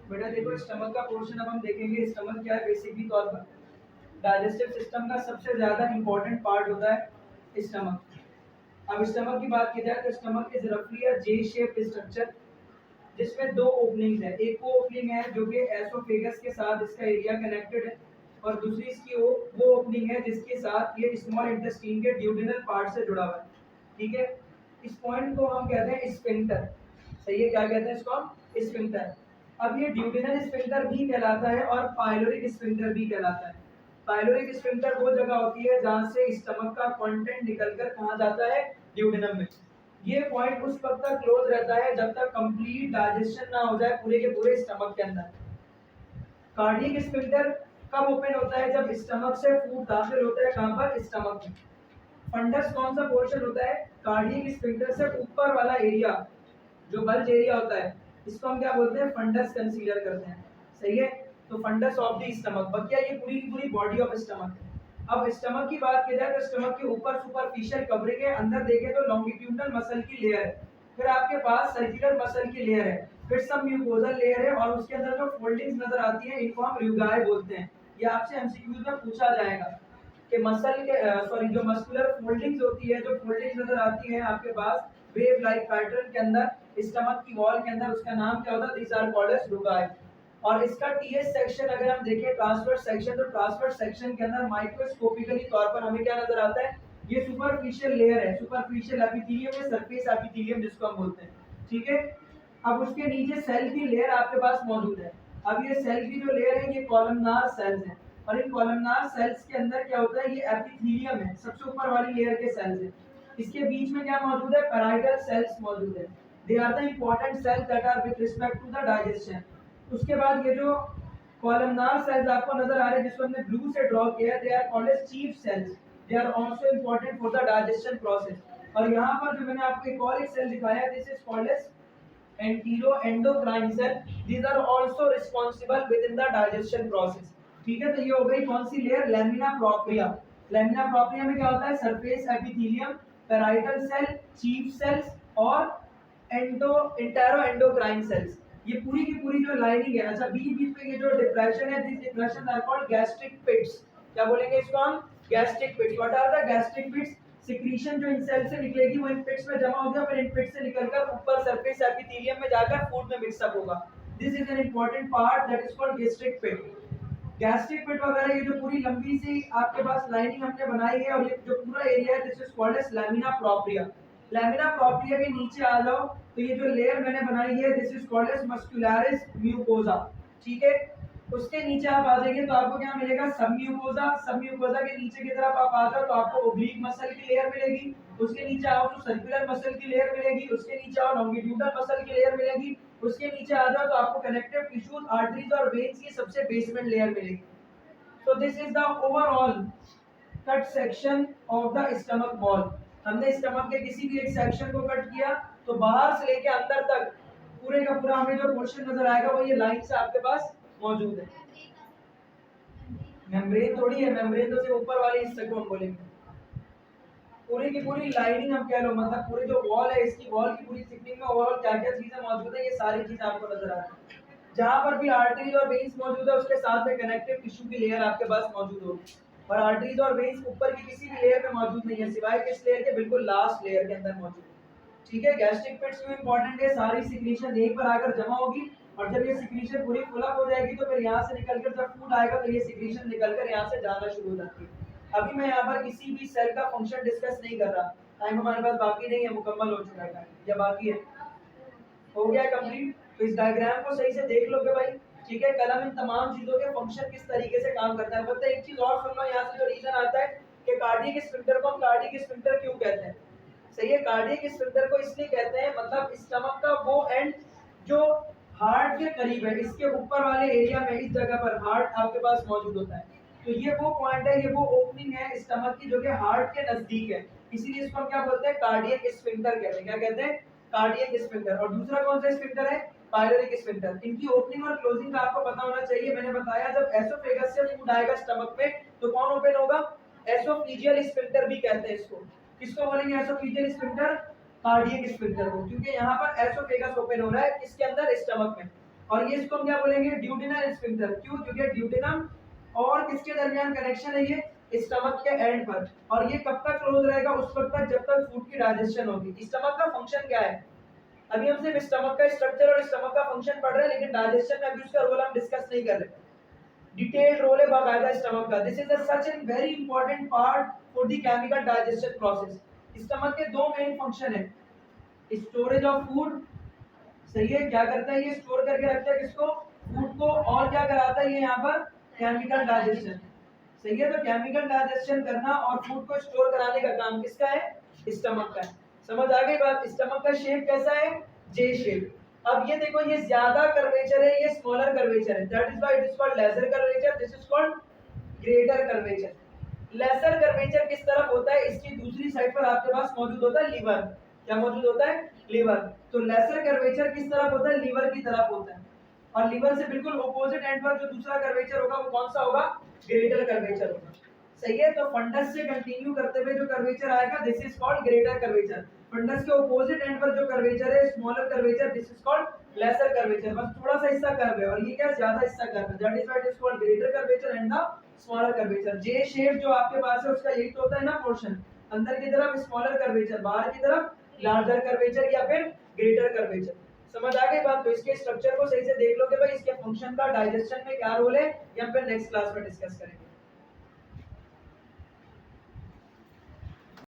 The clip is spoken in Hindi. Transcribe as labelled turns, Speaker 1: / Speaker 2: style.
Speaker 1: बेटा देखो स्टमक का पोर्शन अब हम देखेंगे। स्टमक क्या है बेसिकली तौर पर डाइजेस्टिव सिस्टम का सबसे ज्यादा इंपॉर्टेंट पार्ट होता है स्टमक। अब स्टमक की बात की जाए तो स्टमक इज रफली अ जे शेप्ड स्ट्रक्चर जिसमें दो ओपनिंग्स है। एक वो ओपनिंग है जो कि एसोफेगस के साथ इसका एरिया कनेक्टेड है और दूसरी इसकी वो ओपनिंग है जिसके साथ ये स्मॉल इंटेस्टाइन के ड्यूडेनल पार्ट से जुड़ा हुआ है। ठीक है, इस पॉइंट को हम कहते हैं स्फिंक्टर। सही है, क्या कहते हैं इसको हम? स्फिंक्टर। अब ये ड्यूडेनल स्फिंक्टर भी कहलाता है और पाइलोरिक स्फिंक्टर भी कहलाता है। पाइलोरिक स्फिंक्टर वो जगह होती है जहां से स्टमक का कंटेंट निकलकर कहां जाता है? ड्यूडेनम में। ये पॉइंट उस वक्त तक क्लोज रहता है जब तक कंप्लीट डाइजेशन ना हो जाए पूरे के पूरे स्टमक के अंदर। कार्डियक स्फिंक्टर कब ओपन होता है? जब स्टमक से फूड दाखिल होता है। कहां पर? स्टमक में। फंडस कौन सा पोर्शन होता है? कार्डियक स्फिंक्टर से ऊपर वाला एरिया जो बल्ज एरिया होता है इसको हम क्या बोलते हैं? फंडस कंसीडर करते हैं। सही है, तो फंडस ऑफ द स्टमक। बकिया ये पूरी की पूरी बॉडी ऑफ स्टमक है। अब स्टमक की बात की जाए तो स्टमक के ऊपर सुपरफिशियल कवरिंग है, अंदर देखें तो लॉन्गिट्यूडनल मसल की लेयर है, फिर आपके पास सर्कुलर मसल की लेयर है, फिर सब म्यूकोजल लेयर है और उसके अंदर जो फोल्डिंग्स नजर आती हैं इनको हम रुगाए बोलते हैं। ये आपसे एमसीक्यूज में पूछा जाएगा कि मसल के सॉरी जो मस्कुलर फोल्डिंग्स होती है, जो फोल्डिंग्स नजर आती है आपके पास वेव लाइक पैटर्न के अंदर स्टमक की वॉल के अंदर, उसका नाम क्या होता है? This are called as rugae. और इसका टीएस सेक्शन अगर हम देखें ट्रांसवर्स सेक्शन, तो ट्रांसवर्स सेक्शन के अंदर माइक्रोस्कोपिकली तौर पर हमें क्या नजर आता है? ये सुपरफिशियल लेयर है, सुपरफिशियल एपिथेलियम या सरफेस एपिथेलियम जिसको हम बोलते हैं। ठीक है, अब उसके नीचे सेल की लेयर आपके पास मौजूद है। अब ये सेल की जो लेयर है ये कॉलमनार सेल्स हैं और इन कॉलमनार सेल्स के अंदर क्या होता है? ये एपिथेलियम है, सबसे ऊपर वाली लेयर के सेल्स हैं। इसके बीच में क्या मौजूद है? पैराइटल सेल्स मौजूद है। They are the important cells that are with respect to the digestion. उसके बाद ये जो कॉलमनार सेल्स आपको नजर आ रहे हैं जिसको हमने ब्लू से ड्रॉ किया है, they are called as chief cells. They are also important for the digestion process. और यहाँ पर जो मैंने आपको एक और एक सेल दिखाया है, this is called as enteroendocrine cell. These are also responsible within the digestion process. ठीक है, तो ये हो गई कौन सी layer? Lamina propria. Lamina propria में क्या होता है? Surface epithelium, parietal cell, chief cells और enteroendocrine सेल्स। ये पूरी की पूरी जो लाइनिंग है। अच्छा, बीच बीच में ये जो डिप्रेशन है, this depression are called gastric pits. क्या बोलेंगे इसको हम? Gastric pits. What are the gastric pits? Secretion जो इन सेल से निकलेगी वो इन पिट्स में जमा होगा, फिर इन पिट्स से निकलकर ऊपर सरफेस एपिथेलियम में जाकर फूड में मिक्सअप होगा। This is an important part that is called gastric pit. Gastric pit वगैरह ये जो पूरी लंबी सी आपके पास लाइनिंग हमने बनाई है और ये जो पूरा एरिया है this is called as lamina propria. Lamina propria के नीचे आ जाओ तो ये जो लेयर मैंने बनाई है this is called as muscularis mucosa. ठीक है, उसके नीचे आप आ जाएंगे तो आपको क्या मिलेगा? सब म्यूकोसा। सब म्यूकोसा के नीचे की तरफ आप आ जाओ तो आपको ओब्लिक मसल की लेयर मिलेगी। उसके नीचे आओ तो सर्कुलर मसल की लेयर मिलेगी। उसके नीचे आओ लॉन्गिट्यूडनल मसल की लेयर मिलेगी। उसके नीचे आ जाओ तो आपको कनेक्टिव टिश्यूज, आर्टरीज और वेन्स की सबसे बेसमेंट लेयर मिलेगी। तो this is the overall cut section of the stomach wall. हमने स्टमक के किसी भी एक सेक्शन को कट किया तो बाहर से लेके अंदर तक पूरे का पूरा हमें जो पोर्शन नजर आएगा वो ये लाइन से आपके पास मौजूद है। मेम्ब्रेन थोड़ी है, मेम्ब्रेन तो सिर्फ ऊपर वाले हिस्से को हम बोलेंगे। पूरी की पूरी लाइनिंग हम कह लो, मतलब पूरी जो वॉल है इसकी वॉल की पूरी थिकनिंग में ओवरऑल क्या क्या चीजें मौजूद है ये सारी चीजें आपको नजर आ रही है। जहां पर भी आर्टरीज और वेन्स मौजूद है उसके साथ में कनेक्टिव टिश्यू की लेयर आपके पास मौजूद होगी और आर्टरीज और वेन्स ऊपर की किसी भी लेयर में मौजूद नहीं है सिवाय किस लेयर के? बिल्कुल लास्ट लेयर के अंदर मौजूद है। ठीक है, गैस्ट्रिक पिट्स भी इंपॉर्टेंट है। सारी सिक्रीशन यहीं पर आकर जमा होगी और जब ये सिक्रीशन पूरी फुल अप हो जाएगी तो फिर यहाँ से निकलकर जब फूड आएगा तो ये सिक्रीशन निकलकर यहाँ से जाना शुरू हो जाती है। अभी मैं यहाँ पर किसी भी सेल का फंक्शन डिस्कस नहीं कर रहा, टाइम हमारे पास बाकी नहीं है, मुकम्मल हो चुका है या बाकी है? हो गया कंप्लीट। तो इस डायग्राम को सही से देख लोगे भाई। ठीक है, कलम इन तमाम चीजों के फंक्शन किस तरीके से काम करता है। मतलब एक चीज और सुन लो, यहाँ से जो रीजन आता है कि कार्डियक स्फिंक्टर को हम कार्डियक स्फिंक्टर क्यों कहते हैं। सही है, कार्डियक स्फिंक्टर को इसलिए कहते हैं मतलब स्टमक का वो एंड जो हार्ट के करीब है, इसके ऊपर वाले एरिया में इस जगह पर हार्ट आपके पास मौजूद होता है। तो ये वो पॉइंट है, ये वो ओपनिंग है स्टमक की जो कि हार्ट के नजदीक है, इसीलिए इसको हम क्या बोलते हैं? कार्डियक स्फिंक्टर कहते हैं। क्या कहते हैं? Cardiac sphincter. और दूसरा कौन सा स्फिंक्टर है? Pyloric sphincter. इनकी ओपनिंग और क्लोजिंग का आपको पता होना चाहिए। मैंने बताया जब एसोफेगस से फूड आएगा स्टमक में तो कौन ओपन होगा? एसोफिजियल स्फिंक्टर भी कहते हैं इसको। किसको बोलेंगे एसोफिजियल स्फिंक्टर? कार्डियक स्फिंक्टर को, क्योंकि यहाँ पर एसोफेगस ओपन हो रहा है किसके अंदर? स्टमक में। और ये इसको हम क्या बोलेंगे, ड्यूटेनल स्फिंक्टर। क्यों? क्योंकि ड्यूटेनम और किसके दरमियान कनेक्शन है ये, स्टमक के एंड पर, और ये कब तक क्लोज रहेगा, उस वक्त तक जब तक फूड की डाइजेशन होगी। स्टमक का फंक्शन क्या है, अभी हम सिर्फ स्टमक का स्ट्रक्चर और स्टमक का फंक्शन पढ़ रहे हैं, लेकिन डाइजेशन में अभी उसका रोल हम डिस्कस नहीं कर रहे। डिटेल्ड रोल है बाकायदा स्टमक का। This is such an very important part for the chemical digestion process. Stomach के दो मेन फंक्शन है, स्टोरेज ऑफ फूड, सही है, क्या करता है ये, स्टोर करके रखता है किसको, फूड को, और क्या कराता है ये यहाँ पर, केमिकल डाइजेशन, सही है। तो केमिकल डाइजेशन करना और फूड को स्टोर कराने का काम किसका है, स्टमक का है। समझ आ गई बात। स्टमक का शेप कैसा है, जे शेप। अब ये देखो, ये ज्यादा कर्वेचर है, ये स्मॉलर कर्वेचर है, that is why it is called lesser curvature, this is called greater curvature. Lesser curvature किस तरफ होता है, इसकी दूसरी साइड पर आपके पास मौजूद होता है लीवर। क्या मौजूद होता है, लीवर। तो लेसर कर्वेचर किस तरफ होता है, लीवर की तरफ होता है, और लीवर से बिल्कुल ऑपोजिट एंड पर जो दूसरा कर्वेचर होगा वो कौन सा होगा, ग्रेटर कर्वेचर होगा, सही है। तो फंडस से कंटिन्यू करते हुए जो कर्वेचर आएगा, this is called greater curvature. Fundus के ऑपोजिट एंड पर जो कर्वेचर है, smaller curvature, this is called lesser curvature. बस थोड़ा सा हिस्सा कर्व है और ये क्या, ज्यादा हिस्सा कर्व है, that is why it is called greater curvature and the smaller curvature. J shape जो आपके पास है उसका यही तो होता है ना पोर्शन, अंदर की तरफ स्मॉलर कर्वेचर, बाहर की तरफ लार्जर कर्वेचर या फिर ग्रेटर कर्वेचर। समझ आ गई बात। तो इसके स्ट्रक्चर को सही से देख लो कि भाई इसके फंक्शन का डाइजेशन में क्या रोल है, ये हम फिर नेक्स्ट क्लास में डिस्कस करेंगे।